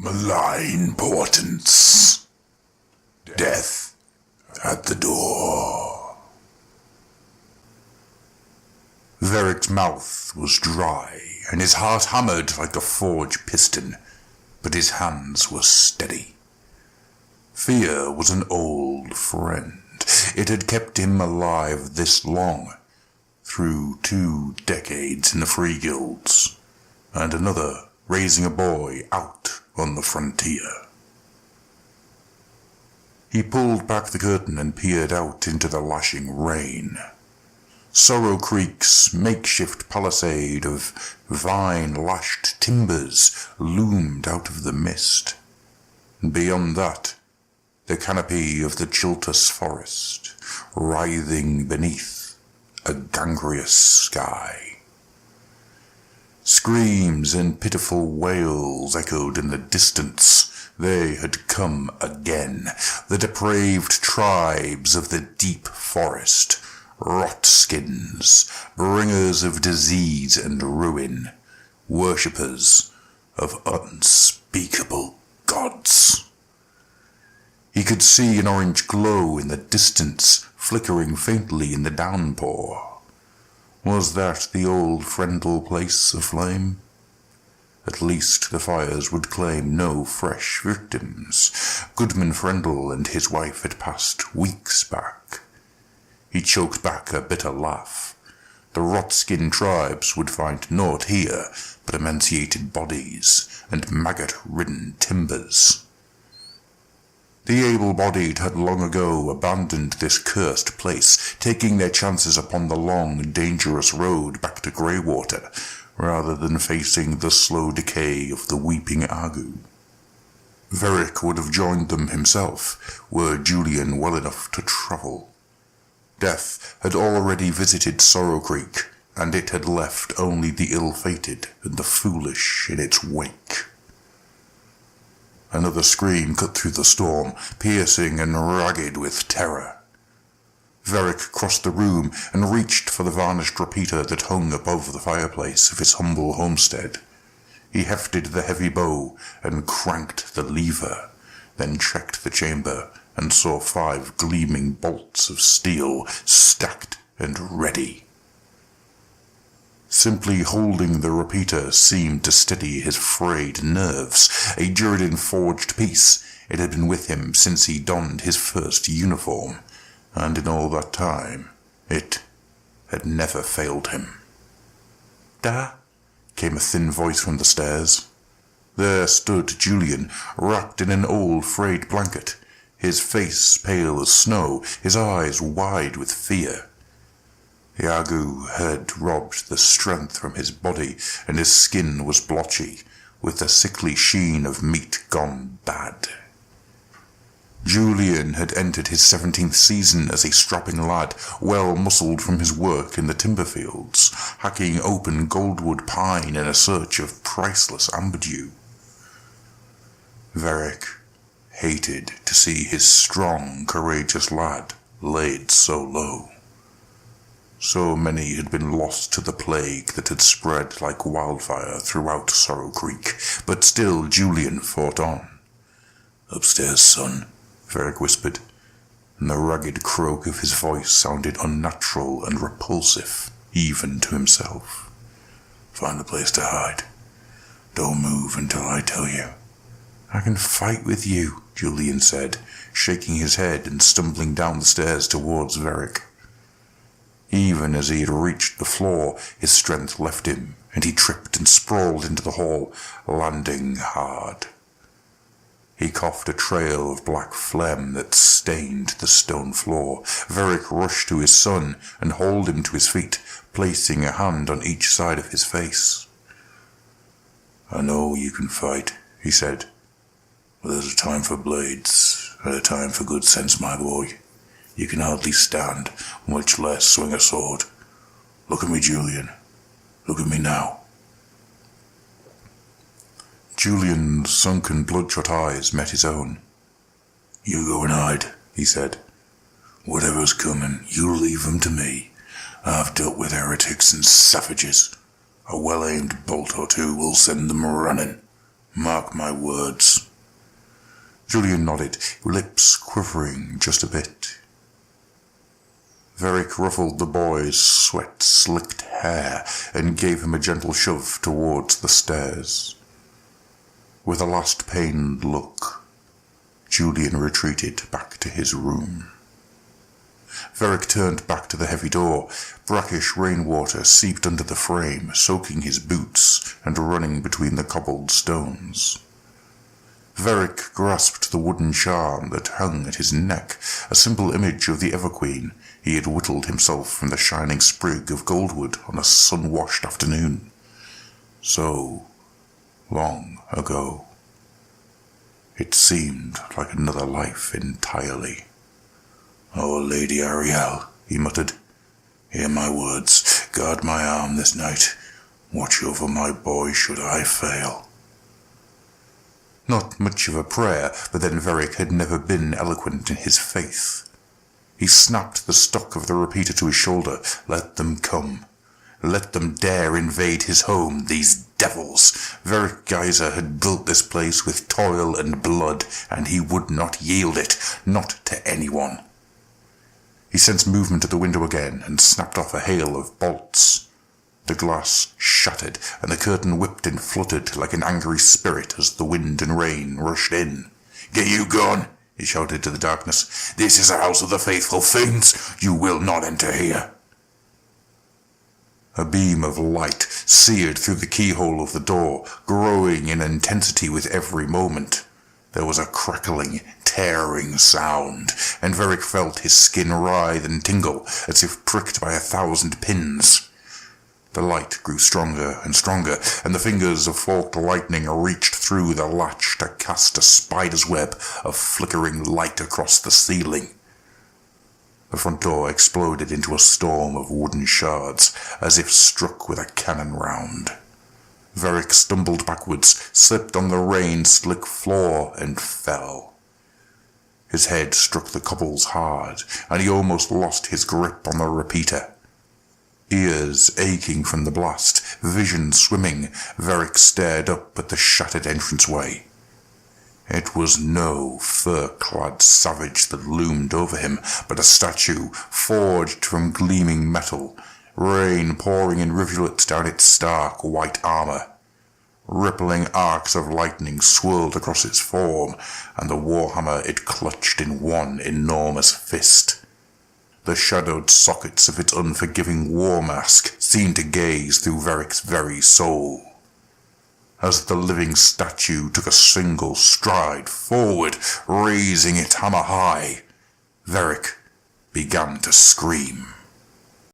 Malign portents. Death at the door. Varric's mouth was dry, and his heart hammered like a forged piston, but his hands were steady. Fear was an old friend. It had kept him alive this long, through 2 decades in the Free Guilds, and another raising a boy out on the frontier. He pulled back the curtain and peered out into the lashing rain. Sorrow Creek's makeshift palisade of vine-lashed timbers loomed out of the mist, and beyond that, the canopy of the Chiltus forest, writhing beneath a gangrenous sky. Screams and pitiful wails echoed in the distance. They had come again, the depraved tribes of the deep forest, rot-skins, bringers of disease and ruin, worshippers of unspeakable gods. He could see an orange glow in the distance, flickering faintly in the downpour. Was that the old Frendle place aflame? At least the fires would claim no fresh victims. Goodman Frendle and his wife had passed weeks back. He choked back a bitter laugh. The rot-skinned tribes would find naught here but emaciated bodies and maggot-ridden timbers. The able-bodied had long ago abandoned this cursed place, taking their chances upon the long, dangerous road back to Greywater, rather than facing the slow decay of the weeping Agu. Varric would have joined them himself, were Julian well enough to travel. Death had already visited Sorrow Creek, and it had left only the ill-fated and the foolish in its wake. Another scream cut through the storm, piercing and ragged with terror. Varric crossed the room and reached for the varnished repeater that hung above the fireplace of his humble homestead. He hefted the heavy bow and cranked the lever, then checked the chamber and saw 5 gleaming bolts of steel stacked and ready. Simply holding the repeater seemed to steady his frayed nerves. A Durridin-forged piece, it had been with him since he donned his first uniform, and in all that time, it had never failed him. "Da?" came a thin voice from the stairs. There stood Julian, wrapped in an old frayed blanket, his face pale as snow, his eyes wide with fear. The Agu had robbed the strength from his body, and his skin was blotchy, with the sickly sheen of meat gone bad. Julian had entered his 17th season as a strapping lad, well-muscled from his work in the timber fields, hacking open goldwood pine in a search of priceless amberdew. Varric hated to see his strong, courageous lad laid so low. So many had been lost to the plague that had spread like wildfire throughout Sorrow Creek, but still Julian fought on. "Upstairs, son," Varric whispered, and the ragged croak of his voice sounded unnatural and repulsive, even to himself. "Find a place to hide. Don't move until I tell you." "I can fight with you," Julian said, shaking his head and stumbling down the stairs towards Varric. Even as he had reached the floor, his strength left him, and he tripped and sprawled into the hall, landing hard. He coughed a trail of black phlegm that stained the stone floor. Varric rushed to his son and hauled him to his feet, placing a hand on each side of his face. "I know you can fight," he said, "but there's a time for blades and a time for good sense, my boy. You can hardly stand, much less swing a sword. Look at me, Julian. Look at me now." Julian's sunken, bloodshot eyes met his own. "You go and hide," he said. "Whatever's coming, you leave 'em to me. I've dealt with heretics and savages. A well-aimed bolt or two will send them running. Mark my words." Julian nodded, lips quivering just a bit. Varric ruffled the boy's sweat-slicked hair and gave him a gentle shove towards the stairs. With a last pained look, Julian retreated back to his room. Varric turned back to the heavy door. Brackish rainwater seeped under the frame, soaking his boots and running between the cobbled stones. Varric grasped the wooden charm that hung at his neck, a simple image of the Everqueen he had whittled himself from the shining sprig of goldwood on a sun-washed afternoon. So long ago. It seemed like another life entirely. "Oh, Lady Ariel," he muttered, "hear my words. Guard my arm this night. Watch over my boy should I fail." Not much of a prayer, but then Varric had never been eloquent in his faith. He snapped the stock of the repeater to his shoulder. Let them come. Let them dare invade his home, these devils. Varric Geyser had built this place with toil and blood, and he would not yield it, not to anyone. He sensed movement at the window again and snapped off a hail of bolts. The glass shattered, and the curtain whipped and fluttered like an angry spirit as the wind and rain rushed in. "Get you gone!" he shouted to the darkness. "This is a house of the faithful fiends. You will not enter here." A beam of light seared through the keyhole of the door, growing in intensity with every moment. There was a crackling, tearing sound, and Varric felt his skin writhe and tingle as if pricked by 1,000 pins. The light grew stronger and stronger, and the fingers of forked lightning reached through the latch to cast a spider's web of flickering light across the ceiling. The front door exploded into a storm of wooden shards, as if struck with a cannon round. Varric stumbled backwards, slipped on the rain-slick floor, and fell. His head struck the cobbles hard, and he almost lost his grip on the repeater. Ears aching from the blast, vision swimming, Varric stared up at the shattered entranceway. It was no fur-clad savage that loomed over him, but a statue forged from gleaming metal, rain pouring in rivulets down its stark white armor. Rippling arcs of lightning swirled across its form, and the warhammer it clutched in one enormous fist. The shadowed sockets of its unforgiving war mask seemed to gaze through Varric's very soul. As the living statue took a single stride forward, raising its hammer high, Varric began to scream.